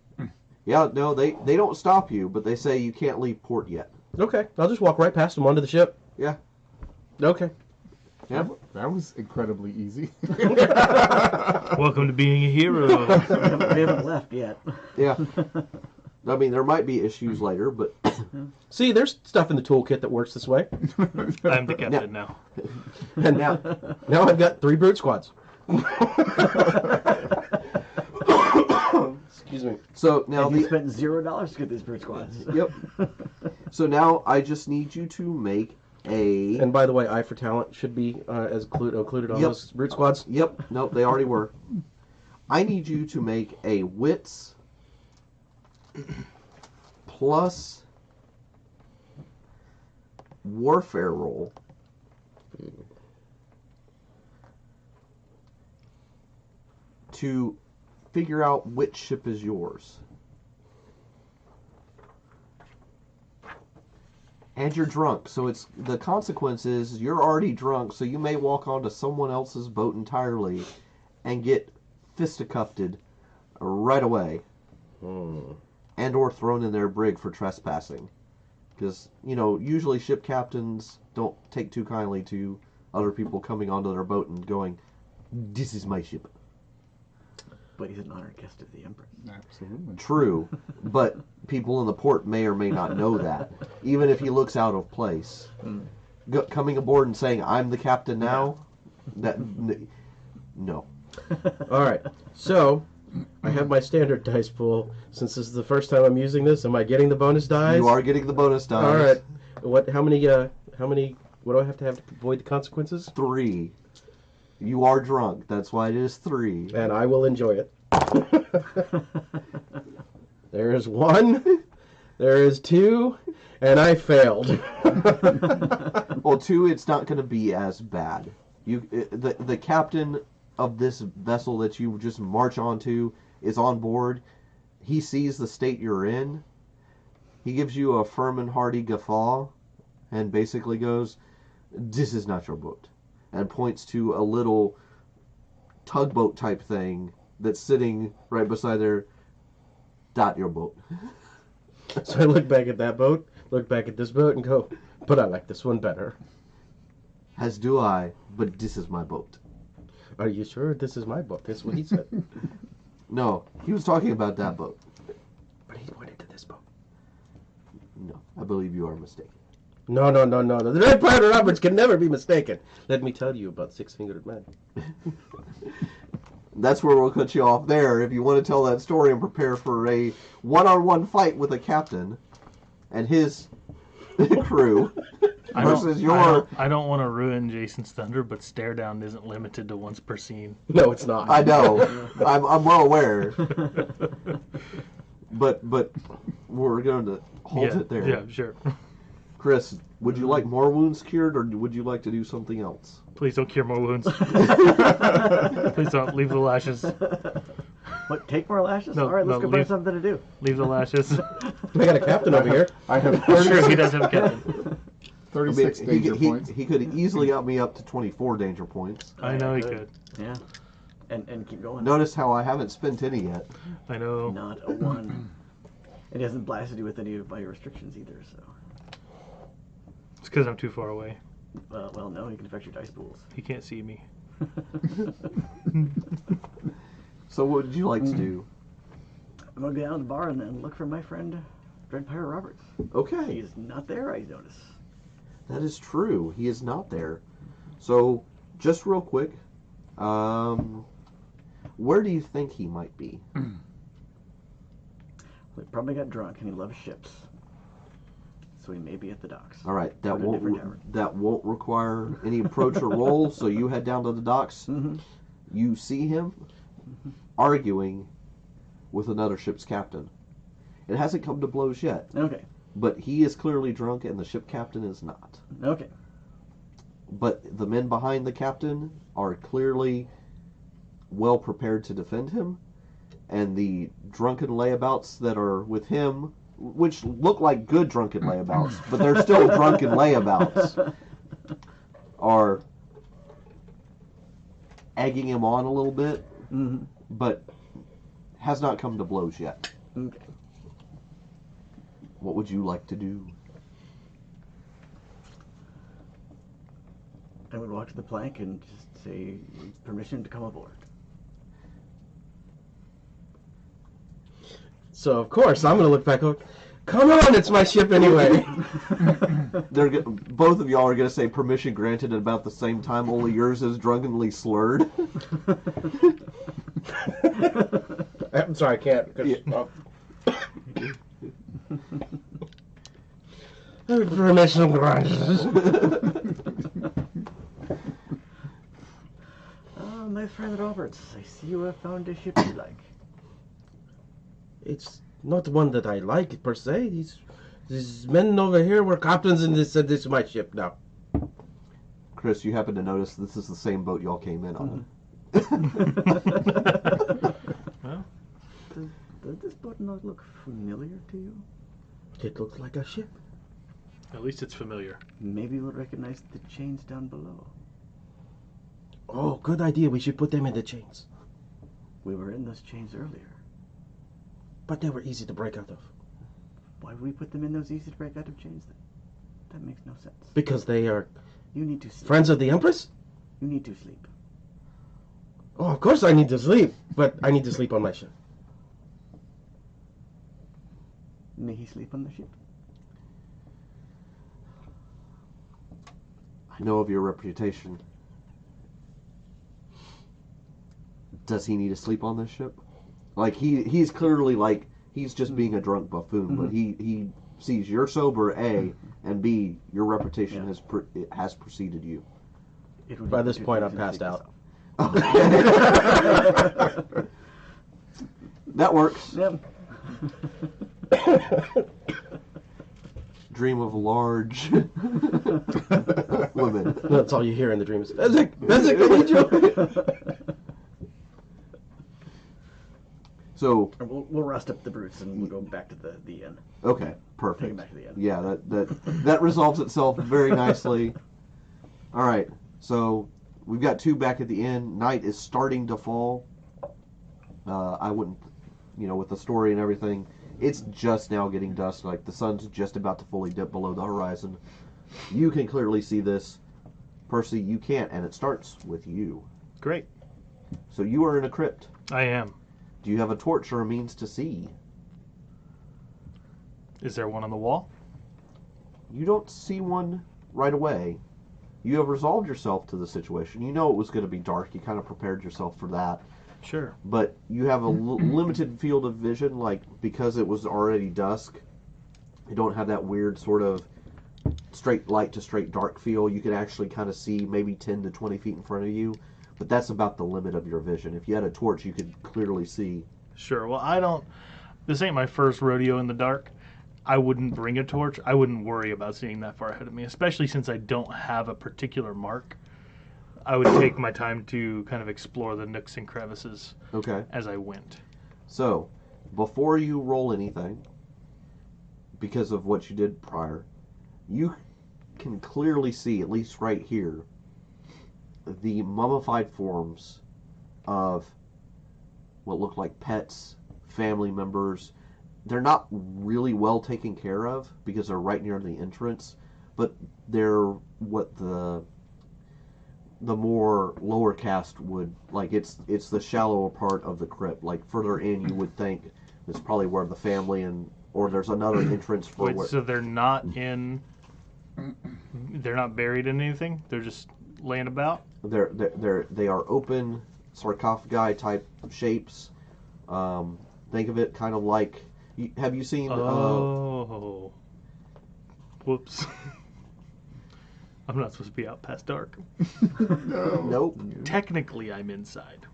Yeah, no, they don't stop you, but they say you can't leave port yet.
Okay, I'll just walk right past them onto the ship.
Yeah.
Okay.
Yeah.
That was incredibly easy.
Welcome to being a hero.
They haven't left yet.
Yeah. I mean, there might be issues later, but
See, there's stuff in the toolkit that works this way.
I'm the captain now.
and now,
Now I've got 3 brute squads. Excuse me.
so now
And you
the
spent $0 to get these brute squads.
yep. So now I just need you to make a.
And by the way, eye for talent should be as included on
Yep.
those brute squads.
Yep. Nope. They already were. I need you to make a wits plus warfare roll to figure out which ship is yours. And you're drunk, so it's the consequence is you're already drunk, so you may walk onto someone else's boat entirely and get fisticuffed right away, and or thrown in their brig for trespassing. Because usually ship captains don't take too kindly to other people coming onto their boat and going, "This is my ship."
But he's an honored guest of the Empress.
Absolutely.
True, but people in the port may or may not know that, even if he looks out of place. Coming aboard and saying, "I'm the captain now," no.
All right. So I have my standard dice pool. Since this is the first time I'm using this, am I getting the bonus dice?
You are getting the bonus dice.
All right. What? How many? What do I have to avoid the consequences?
3. You are drunk. That's why it is 3.
And I will enjoy it. There is 1. There is 2, and I failed.
Well, 2, it's not going to be as bad. The captain of this vessel that you just march onto is on board. He sees the state you're in. He gives you a firm and hearty guffaw and basically goes, "This is not your boat," and points to a little tugboat type thing that's sitting right beside there. "That your boat."
So I look back at that boat, look back at this boat, and go, "But I like this one better."
"As do I, but this is my boat."
Are you sure this is my boat? That's what he said.
No, he was talking about that boat.
But he pointed to this boat.
No, I believe you are mistaken.
No. The Red Pirate Roberts can never be mistaken. Let me tell you about Six-Fingered Men.
That's where we'll cut you off there. If you want to tell that story and prepare for a one-on-one fight with a captain and his crew versus your...
I don't want to ruin Jason's thunder, but stare down isn't limited to once per scene.
No, it's not.
I know. I'm well aware. But we're going to hold it there.
Yeah, sure.
Chris, would you like more wounds cured, or would you like to do something else?
Please don't cure more wounds. Please don't. Leave the lashes.
What, take more lashes?
No,
All right, let's
no,
go find
leave-
something to do.
Leave the lashes.
I got a captain over here.
I have
Sure, he does have a captain.
36 danger points.
He could easily up me up to 24 danger points.
I know he
Good.
could.
Yeah. And keep going.
Notice how I haven't spent any yet.
I know.
Not a 1. And he hasn't blasted you with any of my restrictions either, so.
It's because I'm too far away.
Well, no, he can affect your dice pools.
He can't see me.
So what would you like to do?
I'm going to go down to the bar and then look for my friend, Red Pirate Roberts.
Okay,
He's not there, I notice.
that is true. He is not there. So, just real quick, where do you think he might be?
He probably got drunk and he loves ships. So he may be at the docks.
All right,
Or in a different tavern.
that won't require any approach or roll. So you head down to the docks.
Mm-hmm.
You see him arguing with another ship's captain. It hasn't come to blows yet,
Okay.
but he is clearly drunk and the ship captain is not.
Okay.
But the men behind the captain are clearly well prepared to defend him, and the drunken layabouts that are with him, which look like good drunken layabouts, but they're still drunken layabouts, are egging him on a little bit,
Mm-hmm.
but has not come to blows yet.
Okay.
What would you like to do?
I would walk to the plank and just say, permission to come aboard.
So, of course, I'm going to look back and go, "Come on, it's my ship anyway."
Both of y'all are going to say permission granted at about the same time, only yours is drunkenly slurred.
I'm sorry, I can't. Permission granted.
My friend Roberts, I see you have found a ship you like.
It's not one that I like, per se. These men over here were captains and they said this is my ship now.
Chris, you happen to notice this is the same boat y'all came in on.
Well,
Does this boat not look familiar to you?
It looks like a ship.
at least it's familiar.
Maybe you'll recognize the chains down below.
Oh, good idea. We should put them in the chains.
We were in those chains earlier.
But they were easy to break out of.
Why would we put them in those easy to break out of chains then? That makes no sense.
Because they are
You need to sleep.
friends of the Empress?
You need to sleep.
Oh, of course I need to sleep. But I need to sleep on my ship.
May he sleep on the ship?
I know of your reputation. Does he need to sleep on this ship? Like he's clearly like he's just being a drunk buffoon, but he sees you're sober, A, and B, your reputation has preceded you.
By this point, I'm passed out.
That works.
Yep.
Dream of large women.
That's all you hear in the dreams. Bezic, I need you.
So
We'll rest up the brutes and we'll go back to the inn.
okay,
Take him
perfect.
back to the inn.
Yeah, that resolves itself very nicely. All right, so we've got two back at the inn. Night is starting to fall. I wouldn't, with the story and everything, it's just now getting dusk. Like the sun's just about to fully dip below the horizon. You can clearly see this. Percy, you can't, and it starts with you.
Great.
So you are in a crypt.
I am.
Do you have a torch or a means to see?
Is there one on the wall?
You don't see one right away. You have resolved yourself to the situation. You know it was going to be dark. You kind of prepared yourself for that.
Sure.
But you have a limited field of vision, like because it was already dusk. You don't have that weird sort of straight light to straight dark feel. You can actually kind of see maybe 10 to 20 feet in front of you. But that's about the limit of your vision. If you had a torch, you could clearly see.
Sure. Well, this ain't my first rodeo in the dark. I wouldn't bring a torch. I wouldn't worry about seeing that far ahead of me, especially since I don't have a particular mark. I would take my time to kind of explore the nooks and crevices as I went.
So, before you roll anything, because of what you did prior, you can clearly see, at least right here, the mummified forms of what look like pets, family members. They're not really well taken care of because they're right near the entrance, but they're what the more lower caste would like. It's the shallower part of the crypt. Like further in, you would think it's probably where the family or there's another entrance for.
Wait, so they're not buried in anything? They're just laying about?
They are open sarcophagi type shapes. Think of it kind of like. Have you seen?
Oh, whoops! I'm not supposed to be out past dark.
Nope.
Technically, I'm inside.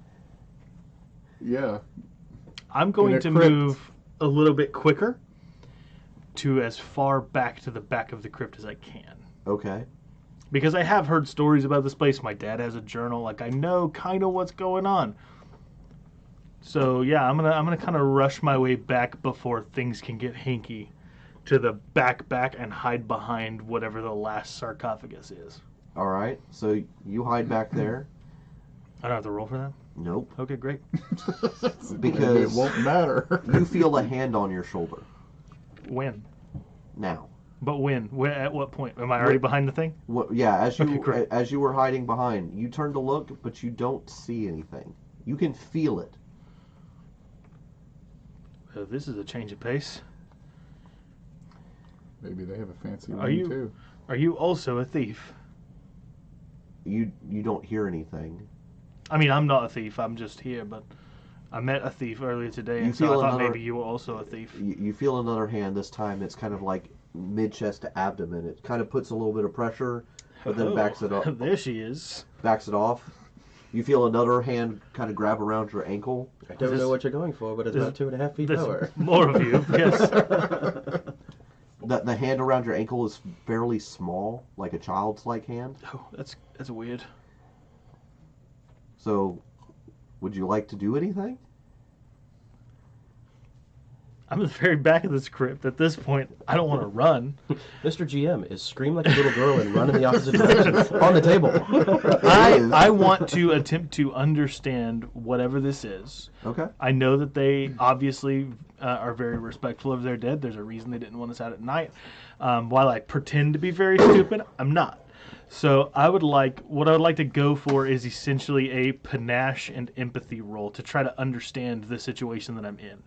Yeah.
I'm going to
crypt.
move a little bit quicker to as far back to the back of the crypt as I can.
Okay.
Because I have heard stories about this place. My dad has a journal. Like I know kind of what's going on. So yeah, I'm gonna kind of rush my way back before things can get hinky to the back and hide behind whatever the last sarcophagus is.
All right. So you hide back there.
I don't have to roll for that?
Nope.
Okay, great.
Because
it won't matter.
you feel a hand on your shoulder
When?
now.
But when? Where? At what point? Am I already behind the thing?
Yeah,
Okay, great.
as you were hiding behind, you turn to look, but you don't see anything. You can feel it.
Well, this is a change of pace.
Maybe they have a fancy
Are
room
you-
too.
Are you also a thief?
You don't hear anything.
I mean, I'm not a thief. I'm just here, but I met a thief earlier today,
You
and so I
feel
thought
another-
maybe you were also a thief.
You feel another hand this time. It's kind of like mid-chest to abdomen. It kind of puts a little bit of pressure, but then backs it up.
There she is.
Backs it off. You feel another hand kind of grab around your ankle.
I don't know what you're going for, but it's about 2.5 feet
There's
lower.
more of you, yes.
The hand around your ankle is fairly small, like a child's like hand.
Oh, that's weird.
So, would you like to do anything?
I'm at the very back of this crypt. At this point, I don't want to run.
Mr. GM is scream like a little girl and run in the opposite direction on the table.
I want to attempt to understand whatever this is.
Okay.
I know that they obviously are very respectful of their dead. There's a reason they didn't want us out at night. While I pretend to be very stupid, I'm not. So what I would like to go for is essentially a panache and empathy roll to try to understand the situation that I'm in.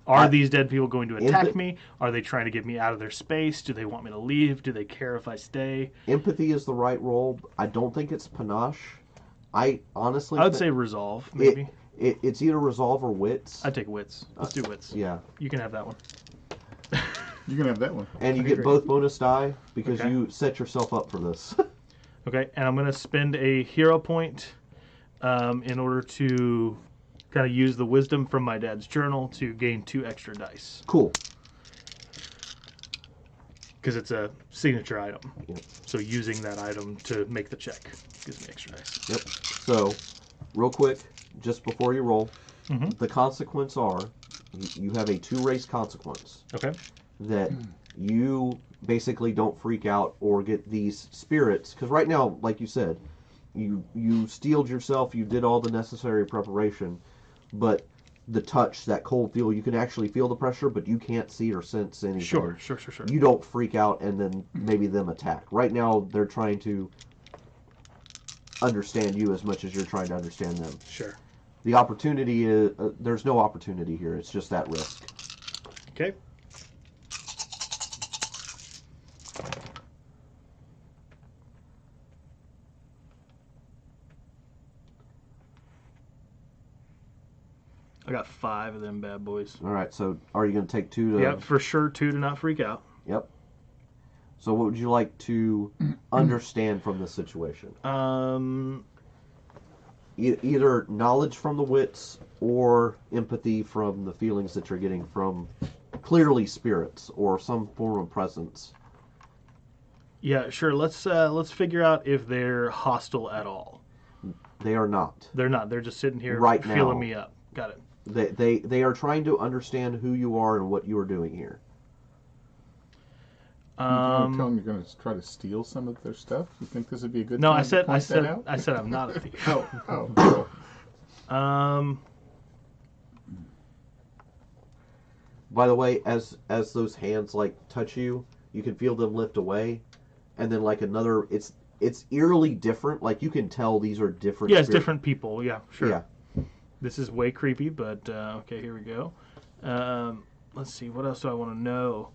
Are these dead people going to attack me? Are they trying to get me out of their space? Do they want me to leave? Do they care if I stay?
Empathy is the right role. I don't think it's panache. I honestly
I would say resolve, maybe.
It's either resolve or wits.
I take wits. Let's do wits.
Yeah.
You can have that one.
You can have that one.
And you
Okay,
get
great.
both bonus die because
Okay.
you set yourself up for this.
Okay, and I'm going to spend a hero point in order to kind of use the wisdom from my dad's journal to gain 2 extra dice.
Cool.
Because it's a signature item.
Yep.
So using that item to make the check gives me extra dice.
Yep. So, real quick, just before you roll,
Mhm.
the consequence are you have a 2 race consequence
Okay.
that you basically don't freak out or get these spirits, because right now, like you said, you steeled yourself, you did all the necessary preparation, but the touch, that cold feel, you can actually feel the pressure, but you can't see or sense anything.
Sure.
You don't freak out and then maybe them attack. Right now, they're trying to understand you as much as you're trying to understand them.
Sure.
The opportunity is, there's no opportunity here, it's just that risk.
Okay. I got 5 of them bad boys.
Alright, so are you going to take 2 to...
Yep, for sure 2 to not freak out.
Yep. So what would you like to understand from this situation? Either knowledge from the wits or empathy from the feelings that you're getting from clearly spirits or some form of presence.
Yeah, sure. Let's figure out if they're hostile at all.
They are not.
They're not. They're just sitting here
Right
feeling
now.
me up. Got it.
They are trying to understand who you are and what you are doing here.
You want to tell them you're going to try to steal some of their stuff? You think this would be a good
No,
time
I said
to point that out?
I said I'm not a thief.
Oh.
By the way, as those hands like touch you, you can feel them lift away, and then like another, it's eerily different. Like you can tell these are different.
Yeah, it's different people. Yeah, sure.
Yeah.
This is way creepy, but okay, here we go. Let's see, what else do I want to know?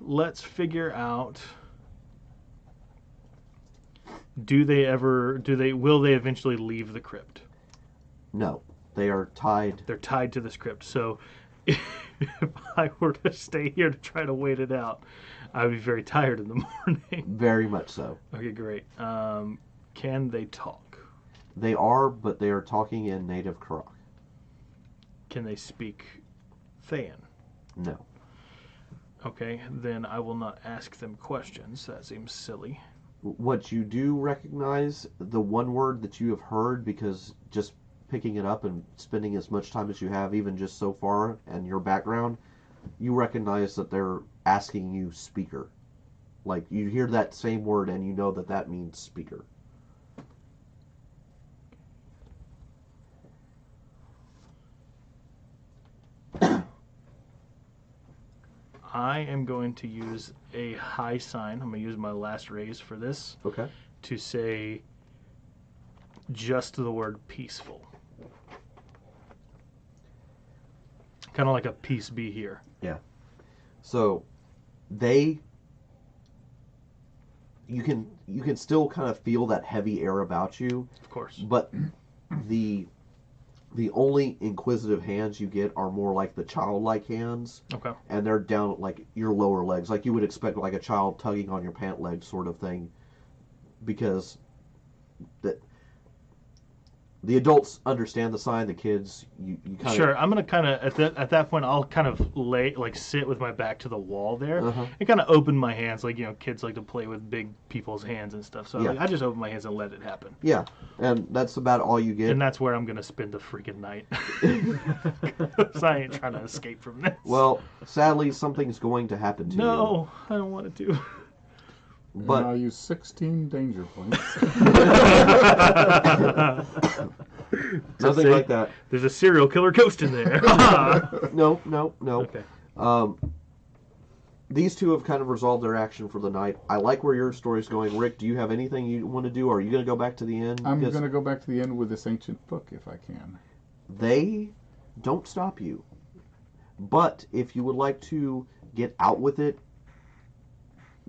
Let's figure out. Will they eventually leave the crypt?
No, they are tied.
They're tied to this crypt. So if I were to stay here to try to wait it out, I'd be very tired in the morning.
Very much so.
Okay, great. Can they talk?
They are, but they are talking in native Karak.
Can they speak Thayan?
No.
Okay, then I will not ask them questions. That seems silly.
What you do recognize, the one word that you have heard, because just picking it up and spending as much time as you have, even just so far, and your background, you recognize that they're asking you speaker. Like, you hear that same word and you know that that means speaker.
I am going to use a high sign. I'm going to use my last raise for this
Okay.
to say just the word peaceful. Kind of like a peace be here.
Yeah. So, you can still kind of feel that heavy air about you,
Of course.
but the only inquisitive hands you get are more like the childlike hands,
Okay.
and they're down like your lower legs, like you would expect like a child tugging on your pant leg sort of thing, because the adults understand the sign, the kids you kind of
Sure, I'm gonna kind of at that point I'll kind of sit with my back to the wall there
Uh-huh.
and kind of open my hands like kids like to play with big people's hands and stuff. So
Yeah.
I just open my hands and let it happen.
Yeah, and that's about all you get.
And that's where I'm gonna spend the freaking night. So I ain't trying to escape from this.
Well, sadly, something's going to happen to you.
No, I don't want it to.
But
And I'll use 16 danger points.
nothing like that.
There's a serial killer ghost in there.
No.
Okay.
These two have kind of resolved their action for the night. I like where your story's going. Rick, do you have anything you want to do? Or are you going to go back to the inn?
I'm
Because
going to go back to the end with this ancient book if I can.
they don't stop you. But if you would like to get out with it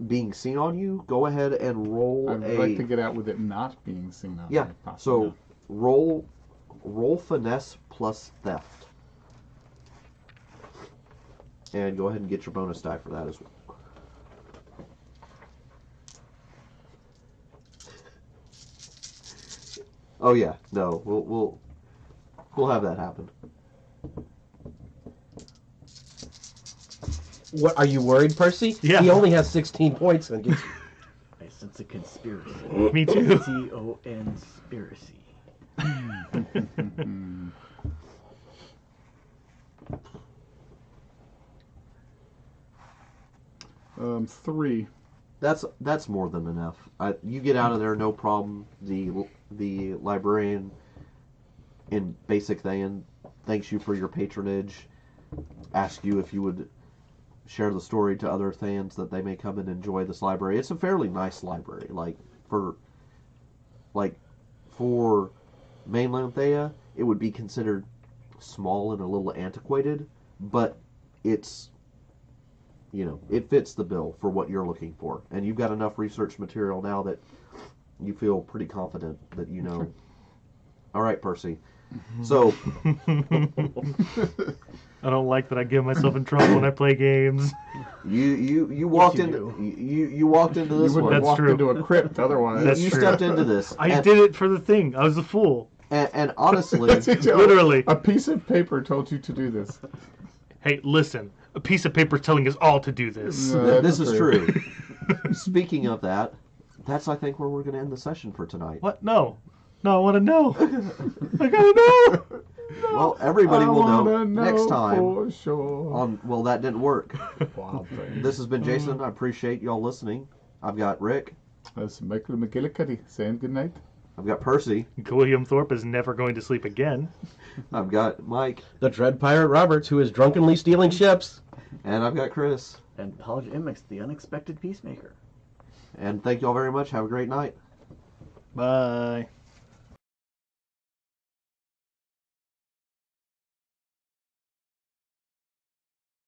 being seen on you, go ahead and roll
I'd like to get out with it not being seen on
Yeah,
me,
so
possibly.
roll roll finesse plus theft. And go ahead and get your bonus die for that as well. Oh yeah, no, we'll have that happen.
What, are you worried, Percy?
Yeah.
He only has 16 points and gets.
I sense a conspiracy.
Me too.
Conspiracy.
3.
That's more than enough. You get out of there, no problem. The librarian in Basic Thayan thanks you for your patronage. Asks you if you would share the story to other Thayans that they may come and enjoy this library. It's a fairly nice library. For mainland Thea, it would be considered small and a little antiquated, but it's, it fits the bill for what you're looking for. And you've got enough research material now that you feel pretty confident that you know. All right, Percy. So
I don't like that I give myself in trouble when I play games.
you walked
you
into
do.
you walked into
You
this
wouldn't
one.
have
That's
walked
true.
into a crypt otherwise.
That's
You
true.
stepped into this.
I did it for the thing. I was a fool.
And honestly,
Literally.
A piece of paper told you to do this.
Hey, listen. A piece of paper telling us all to do this.
No,
this
that's
is true. Speaking of that, that's I think where we're going to end the session for tonight.
What? No. No, I want to know. I gotta know.
Well, everybody
I
will
wanna
know next time.
for sure.
Well, that didn't work.
Wild thing.
This has been Jason. I appreciate y'all listening. I've got Rick.
That's Michael McGillicuddy saying goodnight.
I've got Percy.
William Thorpe is never going to sleep again.
I've got Mike.
The Dread Pirate Roberts, who is drunkenly stealing ships.
And I've got Chris.
And Podge Immix, the unexpected peacemaker.
And thank y'all very much. Have a great night.
Bye.